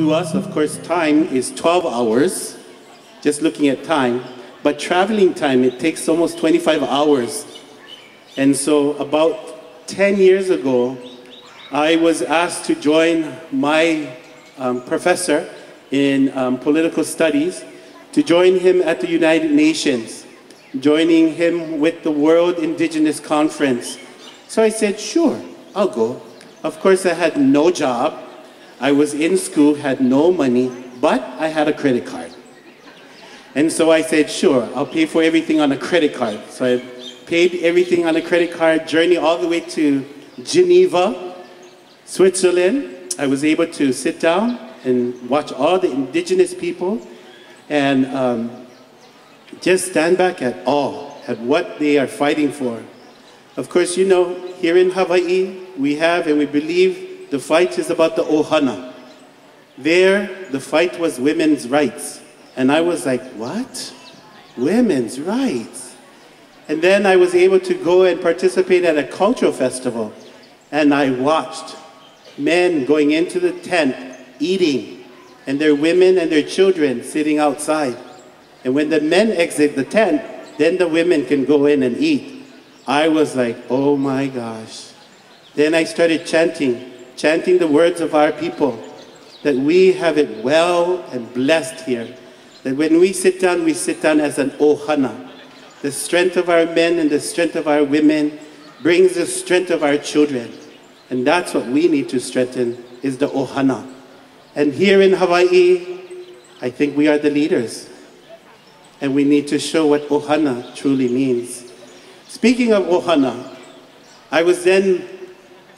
to us, of course, time is 12 hours, just looking at time. But traveling time, it takes almost 25 hours. And so about 10 years ago, I was asked to join my professor in political studies, to join him at the United Nations, joining him with the World Indigenous Conference. So I said, sure, I'll go. Of course, I had no job. I was in school, had no money, but I had a credit card. And so I said, sure, I'll pay for everything on a credit card. So I paid everything on a credit card, journey all the way to Geneva, Switzerland. I was able to sit down and watch all the indigenous people and just stand back at awe at what they are fighting for. Of course, you know, here in Hawaii, we have and we believe the fight is about the ohana. There, the fight was women's rights. And I was like, what? Women's rights? And then I was able to go and participate at a cultural festival. And I watched men going into the tent, eating, and their women and their children sitting outside. And when the men exit the tent, then the women can go in and eat. I was like, oh my gosh. Then I started chanting the words of our people, that we have it well and blessed here. That when we sit down as an ohana. The strength of our men and the strength of our women brings the strength of our children. And that's what we need to strengthen, is the ohana. And here in Hawaii, I think we are the leaders. And we need to show what ohana truly means. Speaking of ohana, I was then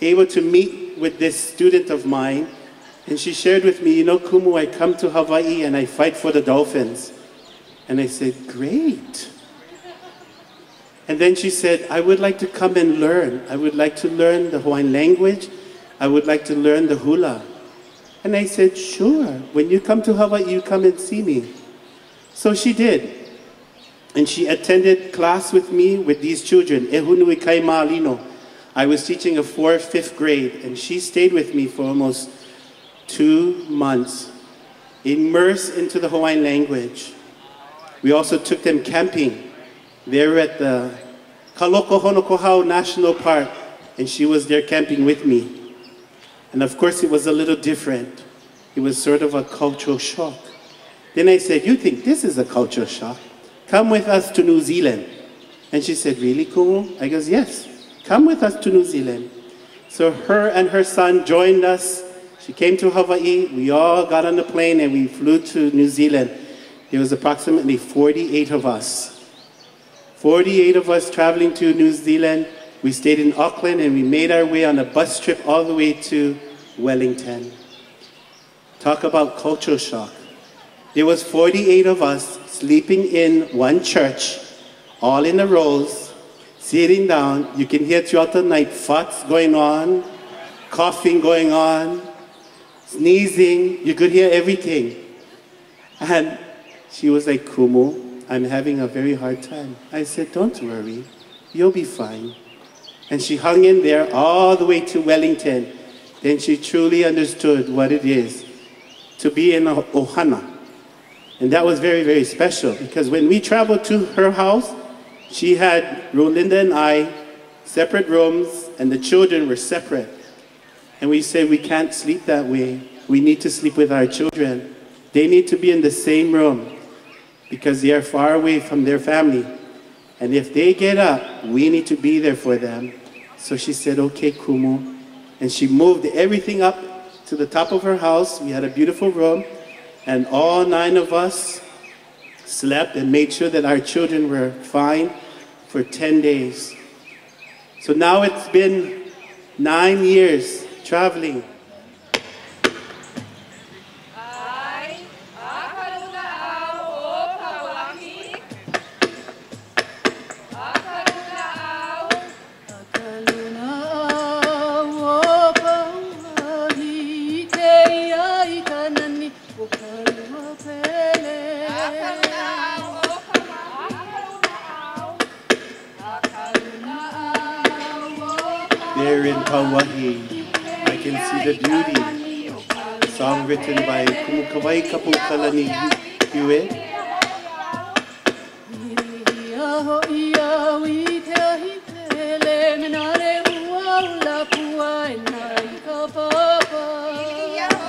able to meet with this student of mine, and she shared with me, you know, Kumu, I come to Hawaii and I fight for the dolphins. And I said, great. And then she said, I would like to come and learn. I would like to learn the Hawaiian language. I would like to learn the Hula. And I said, sure. When you come to Hawaii, you come and see me. So she did. And she attended class with me with these children. Ehunui kai ma'alino. I was teaching a 4th, 5th grade, and she stayed with me for almost 2 months, immersed into the Hawaiian language. We also took them camping. They were at the Kaloko Honokohau National Park, and she was there camping with me. And of course, it was a little different. It was sort of a cultural shock. Then I said, you think this is a cultural shock? Come with us to New Zealand. And she said, really, Kumu? I goes, yes, come with us to New Zealand. So her and her son joined us. She came to Hawaii. We all got on the plane and we flew to New Zealand. There was approximately 48 of us. 48 of us traveling to New Zealand. We stayed in Auckland and we made our way on a bus trip all the way to Wellington. Talk about cultural shock. There was 48 of us sleeping in one church, all in the rows, sitting down. You can hear throughout the night farts going on, coughing going on, sneezing. You could hear everything. And she was like, Kumu, I'm having a very hard time. I said, don't worry, you'll be fine. And she hung in there all the way to Wellington. Then she truly understood what it is to be in a ohana. And that was very, very special, because when we traveled to her house, she had Rolinda and I separate rooms, and the children were separate. And we said, we can't sleep that way. We need to sleep with our children. They need to be in the same room because they are far away from their family. And if they get up, we need to be there for them. So she said, okay, Kumu. And she moved everything up to the top of her house. We had a beautiful room. And all 9 of us slept and made sure that our children were fine for 10 days. So now it's been 9 years traveling. There in Kauai, I can see the beauty. song written by Kumu Kalani Hewitt.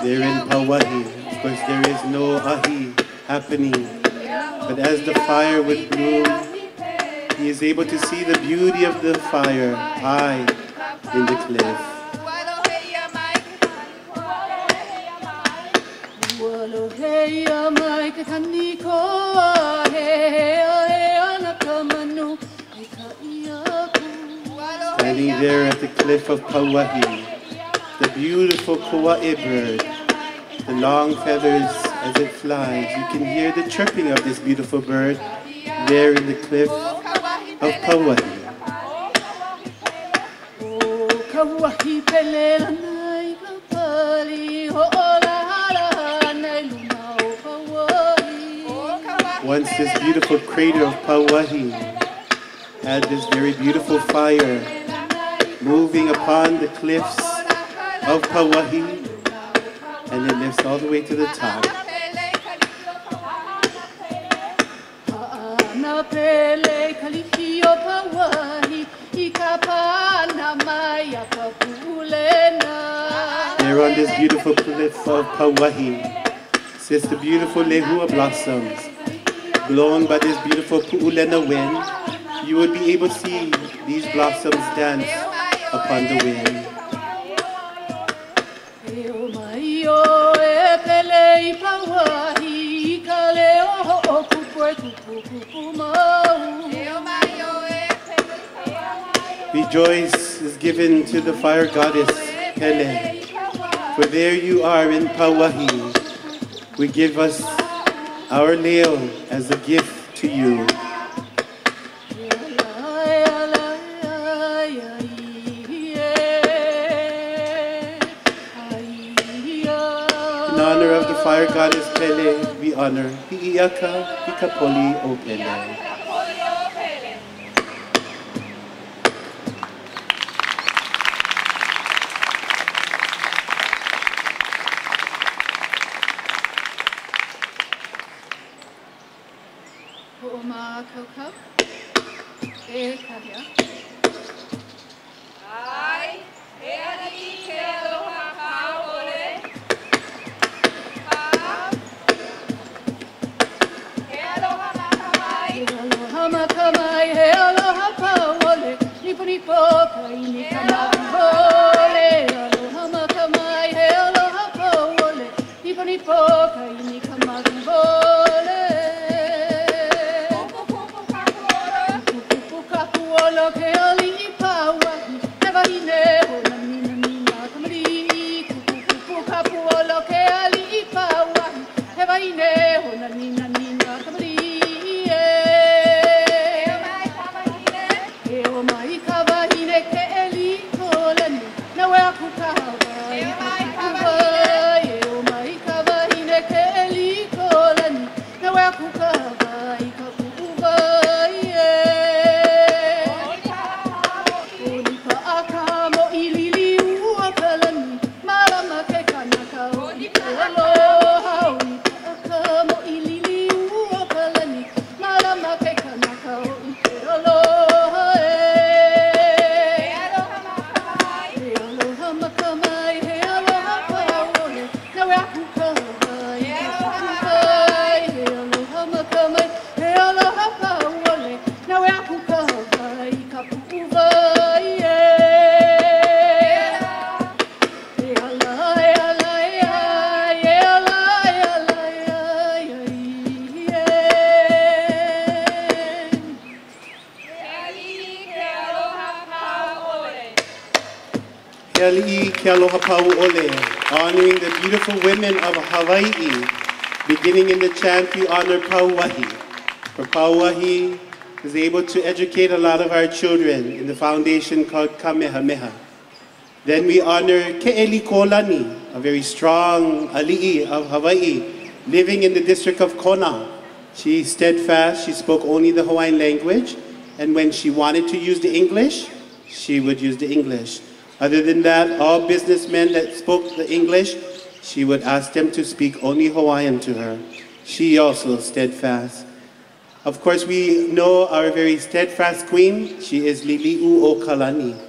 They're in Pauahi. Of course, there is no ahi happening. But as the fire would bloom, he is able to see the beauty of the fire high in the cliff. Standing there at the cliff of Pauahi, the beautiful Kaua'i bird, the long feathers as it flies. You can hear the chirping of this beautiful bird there in the cliff of Pauahi. Once this beautiful crater of Pauahi had this very beautiful fire moving upon the cliffs of Pauahi, and it lifts all the way to the top. There on this beautiful cliff of Pauahi sits the beautiful lehua blossoms, blown by this beautiful pu'ulena wind. You would be able to see these blossoms dance upon the wind. Rejoice is given to the fire goddess Keala, for there you are in Pauahi. We give us our leo as a gift to you. In honor of the fire goddess Keala, we honor Hi'iaka Hikapoli o Pele. Honoring the beautiful women of Hawaii, beginning in the chant, we honor Pauahi. For Pauahi is able to educate a lot of our children in the foundation called Kamehameha. Then we honor Ke'eli Kolani, a very strong ali'i of Hawaii, living in the district of Kona. She's steadfast, she spoke only the Hawaiian language, and when she wanted to use the English, she would use the English. Other than that, all businessmen that spoke the English she would ask them to speak only Hawaiian to her. She also steadfast. Of course, we know our very steadfast queen. She is Lili'u o Kalani.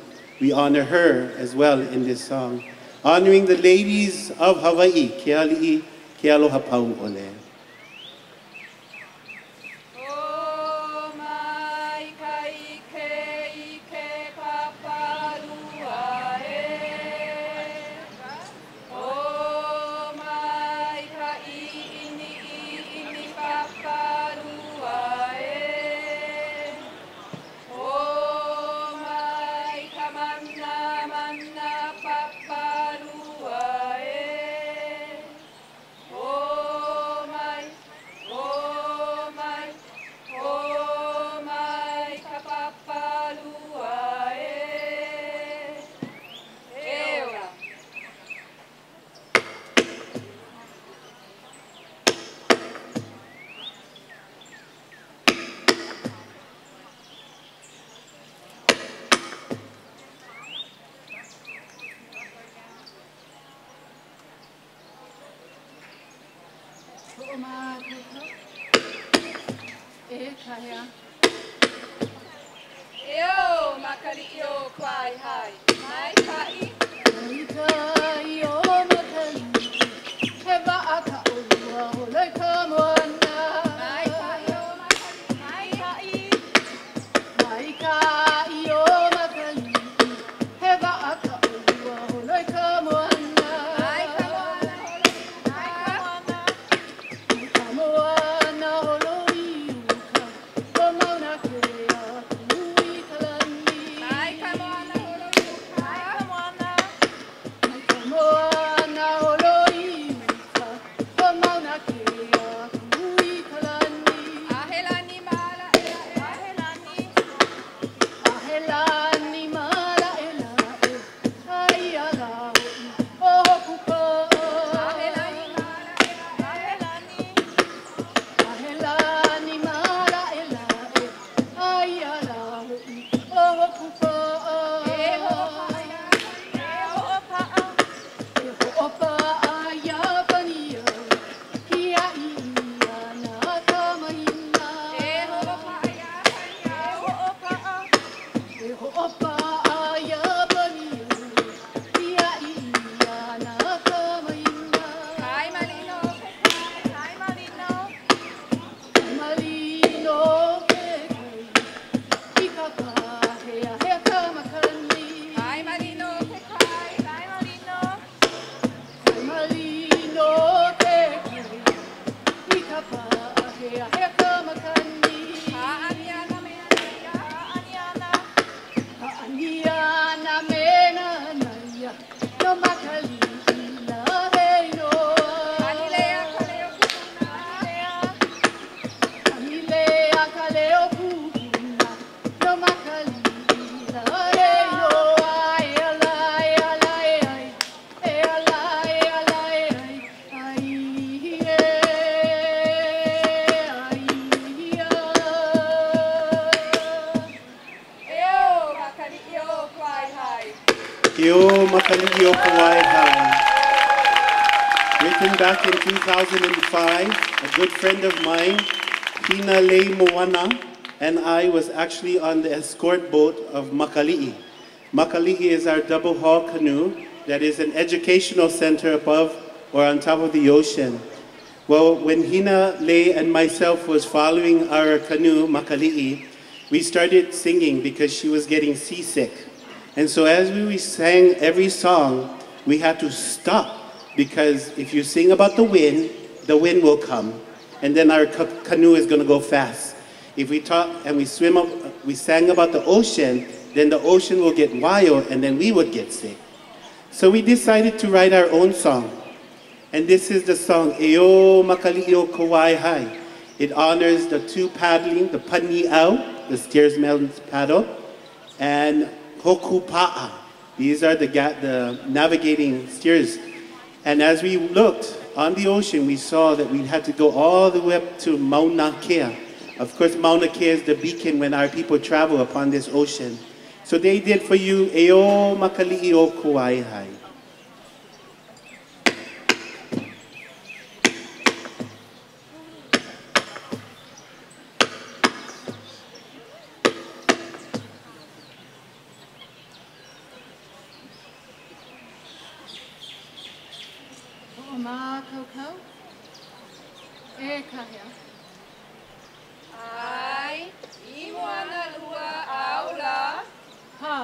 We honor her as well in this song. Honoring the ladies of Hawaii, Keali'i, Kealoha Pau Ole. Written back in 2005, a good friend of mine, Hina Lei Moana, and I was actually on the escort boat of Makali'i. Makali'i is our double hull canoe that is an educational center above or on top of the ocean. Well, when Hina Lei and myself was following our canoe, Makali'i, we started singing because she was getting seasick. And so as we sang every song, we had to stop because if you sing about the wind will come, and then our canoe is going to go fast. If we talk and we sang about the ocean, then the ocean will get wild, and then we would get sick. So we decided to write our own song, and this is the song Eo Makali'io Kauai Hai. It honors the two paddling, the Pani'au, the steersman's paddle, and Hokupa'a. These are the navigating steers. And as we looked on the ocean, we saw that we had to go all the way up to Mauna Kea. Of course, Mauna Kea is the beacon when our people travel upon this ocean. So they did for you, Eo Makali'io Kauai Hai. Ai, imoana lua aula. Ha.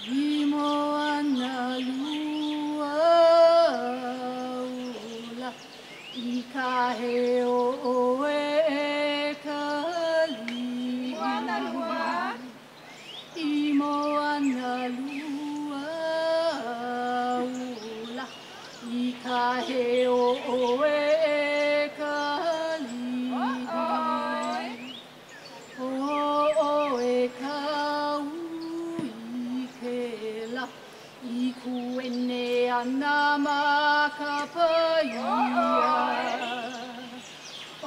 Imoana lua aula. Ika he o e kali. Imoana lua. Imoana lua aula. Ika he o e kali. O e kau I Keala I kuene ana makapaia. O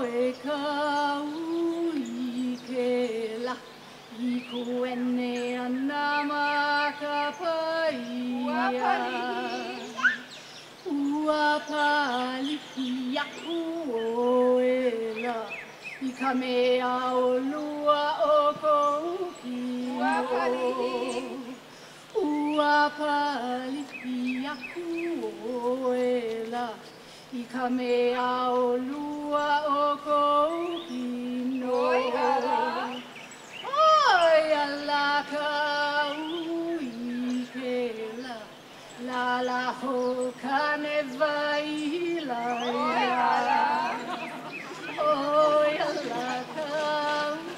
e kau I Keala I kuene ana makapaia. Ua palihi aku o ela I ka mea o lua o kouki Ua palihi aku o ela I ka mea o lua o kouki Oi ala ka ui Keala La la ho ka ne vai la Oi ala ka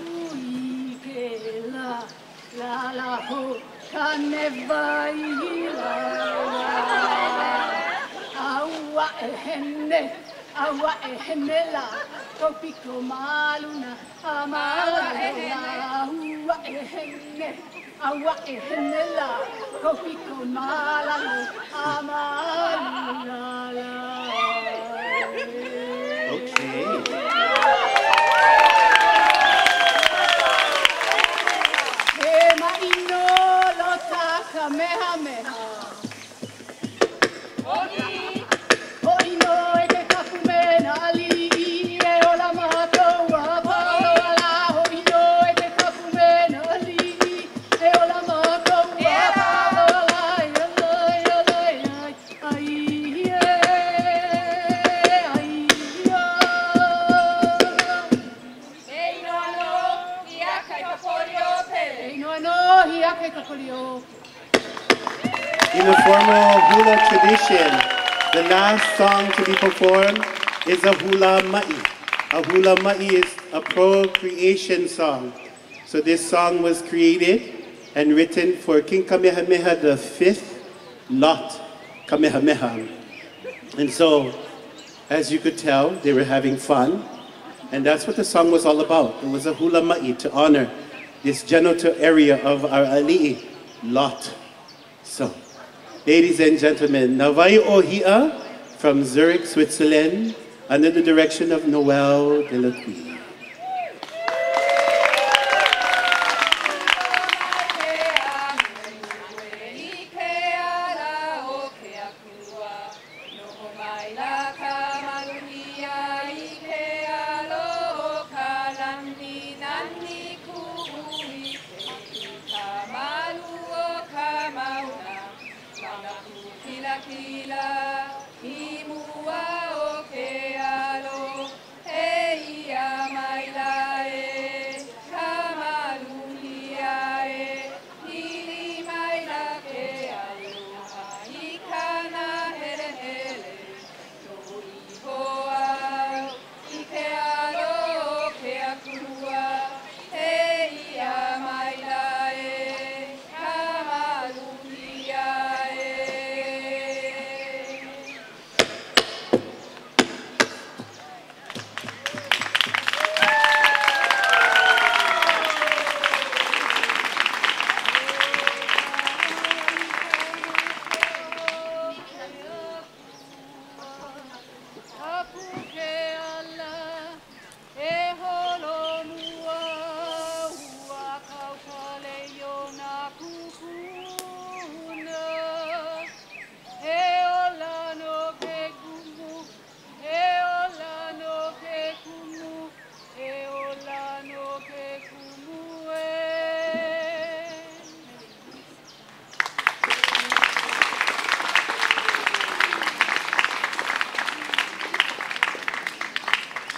ui Keala La la ho ka ne vai la Aua e hene la Kopiko maluna amaluna Aua e hene la Kopiko maluna amaluna Okay. He maino lota kamehameha Hoino e ke kapumena ali e ola mātou a paola Hoino e ke kapumena ali e ola mātou a paola In a formal hula tradition, the last song to be performed is a hula ma'i. A hula ma'i is a procreation song. So this song was created and written for King Kamehameha V Lot Kamehameha. And so, as you could tell, they were having fun. And that's what the song was all about. It was a hula ma'i to honor this genital area of our ali'i, Lot. So, ladies and gentlemen, Wai Iwi Ola from Zurich, Switzerland, under the direction of Noel Delacroix. Kila, imua o Kealo, hei ama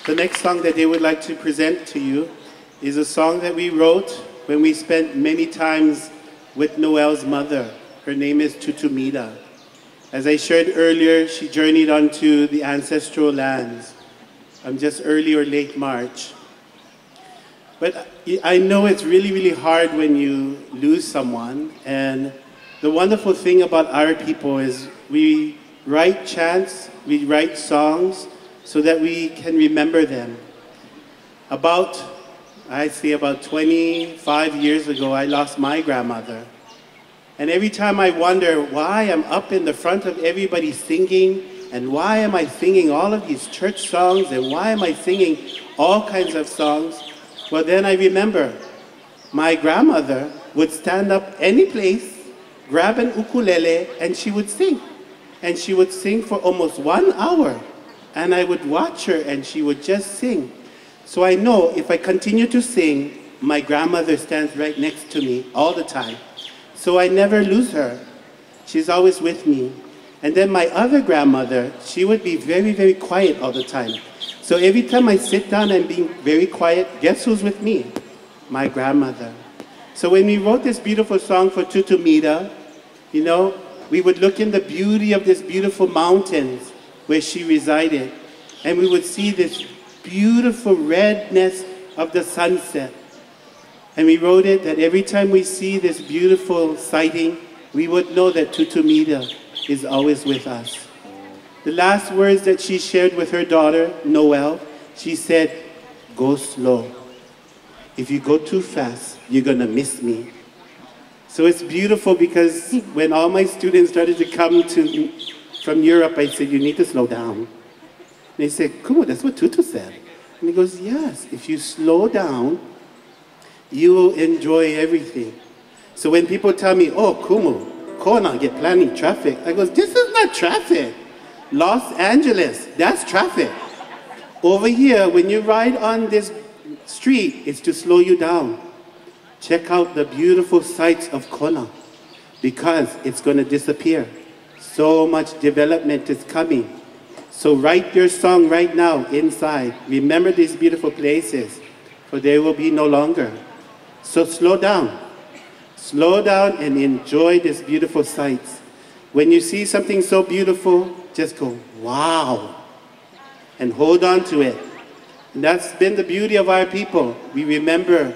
The next song that they would like to present to you is a song that we wrote when we spent many times with Noel's mother. Her name is Tutumida. As I shared earlier, she journeyed onto the ancestral lands just early or late March. But I know it's really, really hard when you lose someone. And the wonderful thing about our people is we write chants, we write songs so that we can remember them. I'd say about 25 years ago, I lost my grandmother. And every time I wonder why I'm up in the front of everybody singing, and why am I singing all of these church songs, and why am I singing all kinds of songs? Well, then I remember my grandmother would stand up any place, grab an ukulele, and she would sing. And she would sing for almost 1 hour. And I would watch her, and she would just sing. So I know if I continue to sing, my grandmother stands right next to me all the time. So I never lose her. She's always with me. And then my other grandmother, she would be very, very quiet all the time. So every time I sit down and being very quiet, guess who's with me? My grandmother. So when we wrote this beautiful song for Tutumida, you know, we would look in the beauty of this beautiful mountains where she resided, and we would see this beautiful redness of the sunset. And we wrote it that every time we see this beautiful sighting, we would know that Tutumida is always with us. The last words that she shared with her daughter, Noel, she said, "Go slow. If you go too fast, you're gonna miss me." So it's beautiful because when all my students started to come from Europe, I said, "You need to slow down." And they said, "Kumu, that's what Tutu said." And he goes, "Yes, if you slow down, you will enjoy everything." So when people tell me, "Oh, Kumu, Kona, get planning traffic," I goes, "This is not traffic. Los Angeles, that's traffic. Over here, when you ride on this street, it's to slow you down. Check out the beautiful sights of Kona because it's going to disappear. So much development is coming. So write your song right now inside. Remember these beautiful places, for they will be no longer. So slow down. Slow down and enjoy these beautiful sights. When you see something so beautiful, just go, wow, and hold on to it. And that's been the beauty of our people. We remember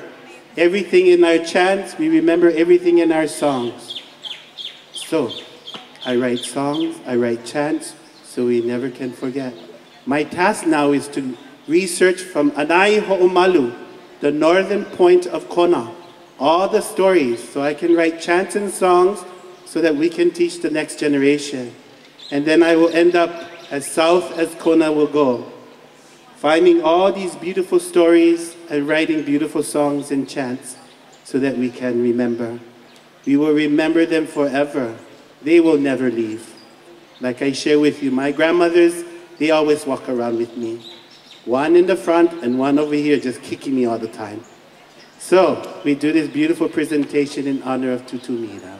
everything in our chants. We remember everything in our songs. So I write songs, I write chants, so we never can forget. My task now is to research from Anai Ho'omalu, the northern point of Kona, all the stories, so I can write chants and songs so that we can teach the next generation. And then I will end up as south as Kona will go, finding all these beautiful stories and writing beautiful songs and chants so that we can remember. We will remember them forever. They will never leave. Like I share with you, my grandmothers, they always walk around with me. One in the front and one over here just kicking me all the time. So we do this beautiful presentation in honor of Tutumida.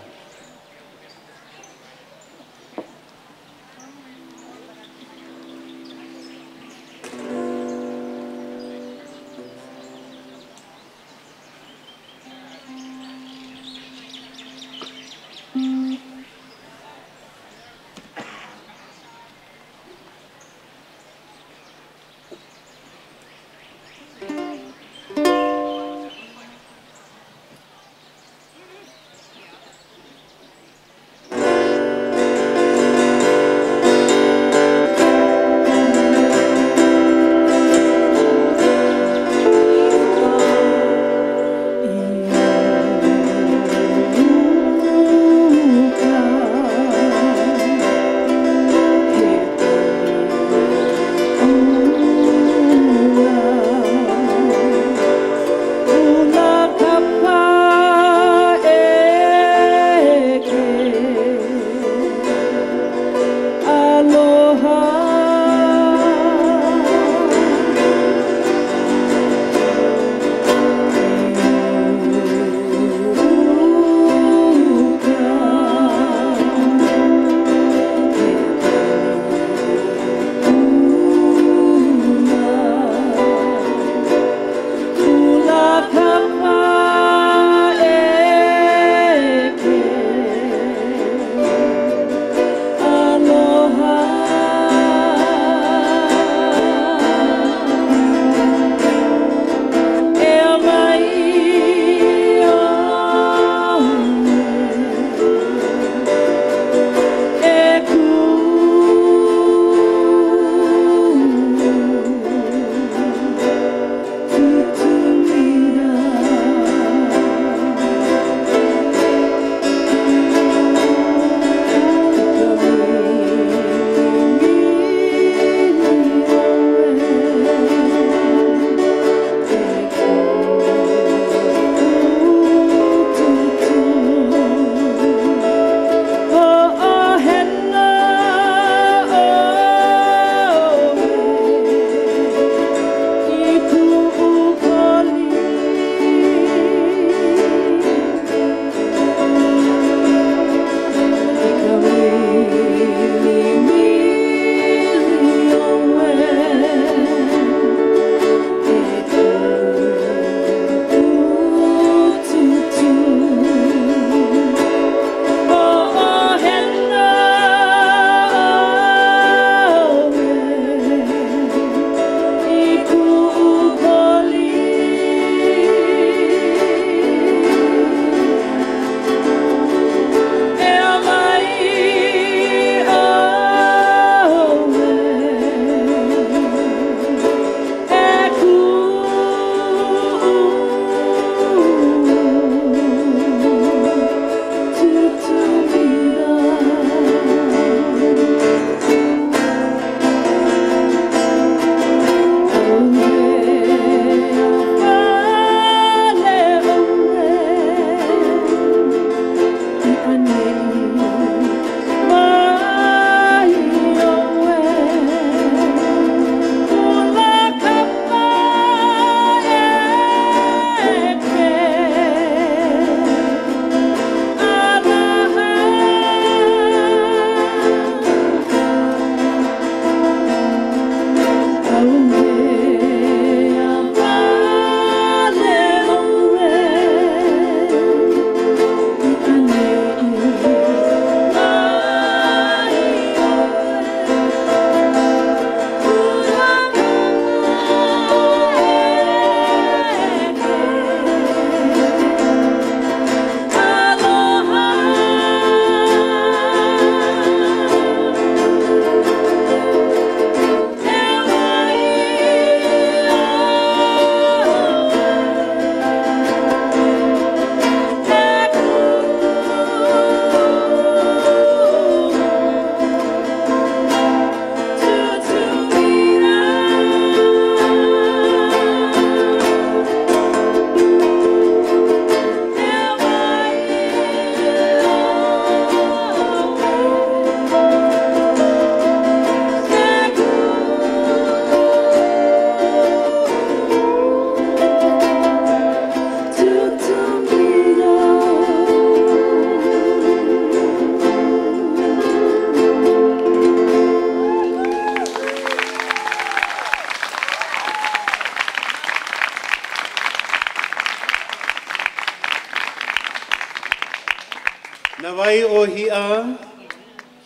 Wai Iwi Ola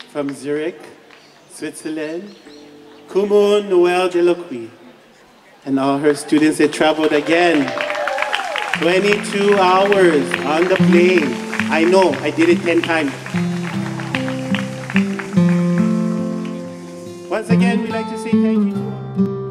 from Zurich, Switzerland. Kumu Noel Delacqui. And all her students, they traveled again. 22 hours on the plane. I know, I did it 10 times. Once again, we'd like to say thank you to